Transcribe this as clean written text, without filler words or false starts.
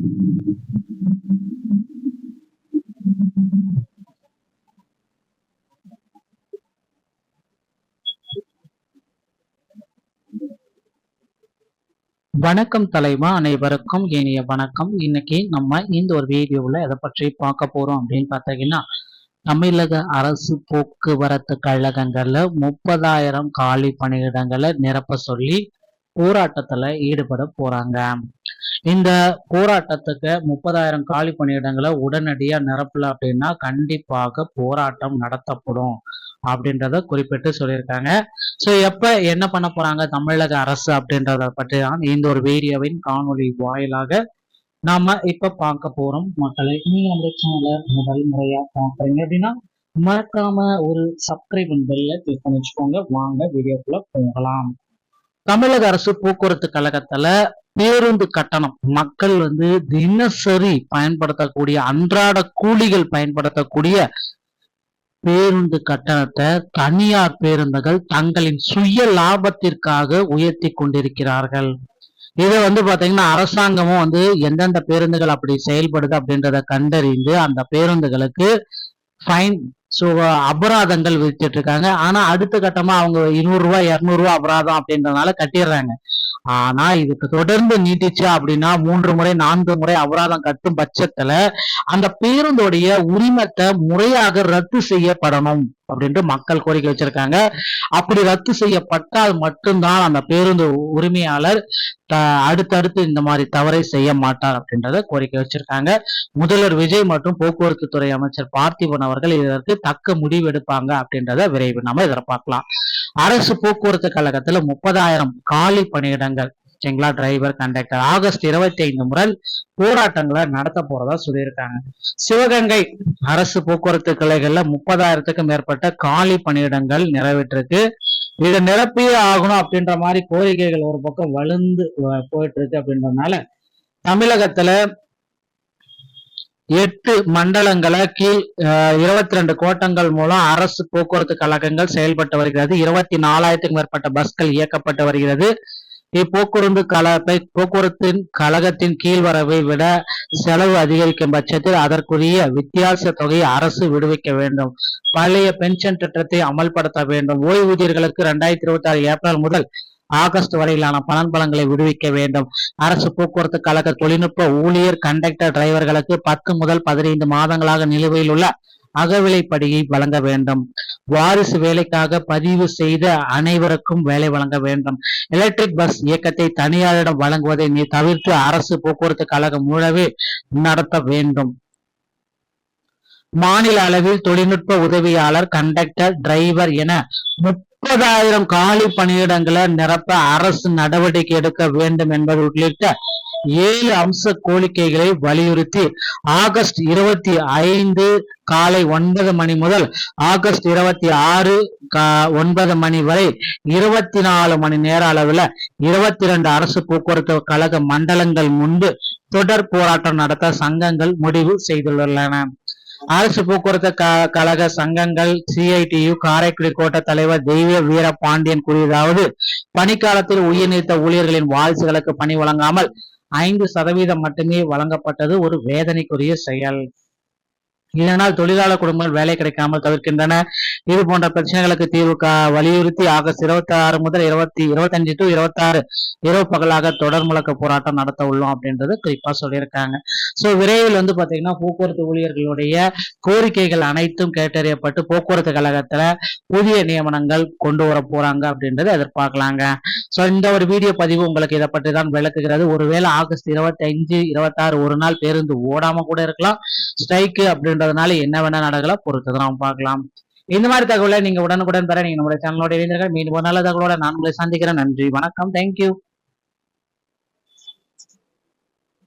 வணக்கம் தலைவா, அனைவருக்கும் இனிய வணக்கம். இன்னைக்கு நம்ம இந்த ஒரு வீடியோவில் எதை பற்றி பார்க்க போறோம் அப்படின்னு பார்த்தீங்கன்னா, தமிழக அரசு போக்குவரத்து கழகங்கள்ல 30,000 காலி பணியிடங்களை நிரப்ப சொல்லி போராட்டத்துல ஈடுபட போறாங்க. இந்த போராட்டத்துக்கு 30,000 காலி பணியிடங்களை உடனடியா நிரப்பல அப்படின்னா கண்டிப்பாக போராட்டம் நடத்தப்படும் அப்படின்றத குறிப்பிட்டு சொல்லியிருக்காங்க. ஸோ எப்ப என்ன பண்ண போறாங்க தமிழக அரசு அப்படின்றத பற்றி தான் இந்த ஒரு வீடியோவின் காணொலி வாயிலாக நாம இப்ப பார்க்க போறோம். மக்களை, நீங்க அந்த சேனலை முதல் முறையா பார்க்குறீங்க அப்படின்னா மறக்காம ஒரு சப்ஸ்கிரைப் பெல்ல கிளிக் பண்ணி வச்சுக்கோங்க. வாங்க வீடியோக்குள்ள போகலாம். தமிழக அரசு போக்குவரத்து கழகத்துல பேருந்து கட்டணம் மக்கள் தினசரி பயன்படுத்தக்கூடிய அன்றாட கூலிகள் பயன்படுத்தக்கூடிய பேருந்து கட்டணத்தை தனியார் பேருந்துகள் தங்களின் சுய லாபத்திற்காக உயர்த்தி கொண்டிருக்கிறார்கள். இதை பாத்தீங்கன்னா அரசாங்கமும் எந்தெந்த பேருந்துகள் அப்படி செயல்படுது அப்படின்றத கண்டறிந்து அந்த பேருந்துகளுக்கு ஃபைன் அபராதங்கள் விதிச்சிட்டு இருக்காங்க. ஆனா அடுத்த கட்டமா அவங்க 200 ரூபாய் 200 ரூபாய் அபராதம் அப்படின்றதுனால கட்டிடுறாங்க. ஆனா இதுக்கு தொடர்ந்து நீட்டிச்சு அப்படின்னா 3 முறை 4 முறை அபராதம் கட்டும் பட்சத்துல அந்த பேருந்தோடைய உரிமத்தை முறையாக ரத்து செய்யப்படணும் அப்படின்ட்டு மக்கள் கோரிக்கை வச்சிருக்காங்க. அப்படி ரத்து செய்யப்பட்டால் மட்டும்தான் அந்த பேருந்து உரிமையாளர் அடுத்தடுத்து இந்த மாதிரி தவறை செய்ய மாட்டார் அப்படின்றத கோரிக்கை வச்சிருக்காங்க. முதல்வர் விஜய் மற்றும் போக்குவரத்து துறை அமைச்சர் பார்த்திபன் அவர்கள் இதற்கு தக்க முடிவு எடுப்பாங்க அப்படின்றத விரைவில் நம்ம எதிர்பார்க்கலாம். அரசு போக்குவரத்து கழகத்துல 30,000 காலி பணியிடங்கள் சரிங்களா, டிரைவர், கண்டக்டர் ஆகஸ்ட் 25 முதல் போராட்டங்களை நடத்த போறதா சொல்லியிருக்காங்க. சிவகங்கை அரசு போக்குவரத்து கழகங்கள்ல 30,000க்கும் மேற்பட்ட காலி பணியிடங்கள் நிறைவேற்றிருக்கு. இதை நிரப்பியே ஆகணும் அப்படின்ற மாதிரி கோரிக்கைகள் ஒரு பக்கம் வலுந்து போயிட்டு இருக்கு. அப்படின்றதுனால தமிழகத்துல 8 மண்டலங்களை கீழ் 22 கோட்டங்கள் மூலம் அரசு போக்குவரத்து கழகங்கள் செயல்பட்டு வருகிறது. 24,000க்கும் மேற்பட்ட பஸ்கள் இயக்கப்பட்டு வருகிறது. போக்குவரத்தின் கழகத்தின் கீழ் வரவை விட செலவு அதிகரிக்கும் பட்சத்தில் அதற்குரிய வித்தியாச தொகையை அரசு விடுவிக்க வேண்டும். பழைய பென்ஷன் திட்டத்தை அமல்படுத்த வேண்டும். ஓய்வூதியர்களுக்கு 2026 ஏப்ரல் முதல் ஆகஸ்ட் வரையிலான பலன்களை விடுவிக்க வேண்டும். அரசு போக்குவரத்து கழக தொழில்நுட்ப ஊழியர், கண்டக்டர், டிரைவர்களுக்கு 10 முதல் 15 மாதங்களாக நிலுவையில் உள்ள அகவிலைப்படியை வழங்க வேண்டும். வாரிசு வேலைக்காக பதிவு செய்த அனைவருக்கும் வேலை வழங்க வேண்டும். எலக்ட்ரிக் பஸ் இயக்கத்தை தனியாரிடம் வழங்குவதை தவிர்த்து அரசு போக்குவரத்து கழகம் மூலவே நடத்த வேண்டும். மாநில அளவில் தொழில்நுட்ப உதவியாளர், கண்டக்டர், டிரைவர் என 30,000 காலி பணியிடங்களை நிரப்ப அரசு நடவடிக்கை எடுக்க வேண்டும் என்பது உள்ளிட்ட 7 அம்ச கோரிக்கைகளை வலியுறுத்தி ஆகஸ்ட் 25 காலை 9 மணி முதல் ஆகஸ்ட் 26 9 மணி வரை 24 மணி நேர அளவில் 22 அரசு போக்குவரத்து கழக மண்டலங்கள் முன்பு தொடர் போராட்டம் நடத்த சங்கங்கள் முடிவு செய்துள்ளன. அரசு போக்குவரத்து கழக சங்கங்கள் CITU காரைக்குடி கோட்ட தலைவர் தெய்வ வீர பாண்டியன் கூறியதாவது, பணிக்காலத்தில் உயர்நீத்த ஊழியர்களின் வாரிசுகளுக்கு பணி வழங்காமல் 5% மட்டுமே வழங்கப்பட்டது ஒரு வேதனைக்குரிய செயல். இதனால் தொழிலாளர் குடும்பங்கள் வேலை கிடைக்காமல் தவிர்க்கின்றன. இது போன்ற பிரச்சனைகளுக்கு தீர்வு வலியுறுத்தி ஆகஸ்ட் 26 முதல் 25 to 26 இரவு பகலாக தொடர் முழக்க போராட்டம் நடத்த உள்ளோம் அப்படின்றது குறிப்பா சொல்லியிருக்காங்க. சோ விரைவில் பாத்தீங்கன்னா போக்குவரத்து ஊழியர்களுடைய கோரிக்கைகள் அனைத்தும் கேட்டறியப்பட்டு போக்குவரத்து கழகத்துல புதிய நியமனங்கள் கொண்டு வர போறாங்க அப்படின்றத எதிர்பார்க்கலாங்க. சோ இந்த ஒரு வீடியோ பதிவு உங்களுக்கு இதை பற்றி தான் விளக்குகிறது. ஒருவேளை ஆகஸ்ட் 25 26 ஒரு நாள் பேருந்து ஓடாம கூட இருக்கலாம். ஸ்ட்ரைக்கு அப்படின்றதுனால என்ன வேணா நடக்கலாம், பொறுத்து நாம் பார்க்கலாம். இந்த மாதிரி தகவலை நீங்க உடனுக்குடன் பெற நீங்க நம்முடைய சேனலோட இணைந்தீர்கள். மீண்டும் ஒரு நல்ல தகவலோட நான் உங்களை சந்திக்கிறேன். நன்றி, வணக்கம், தேங்க்யூ.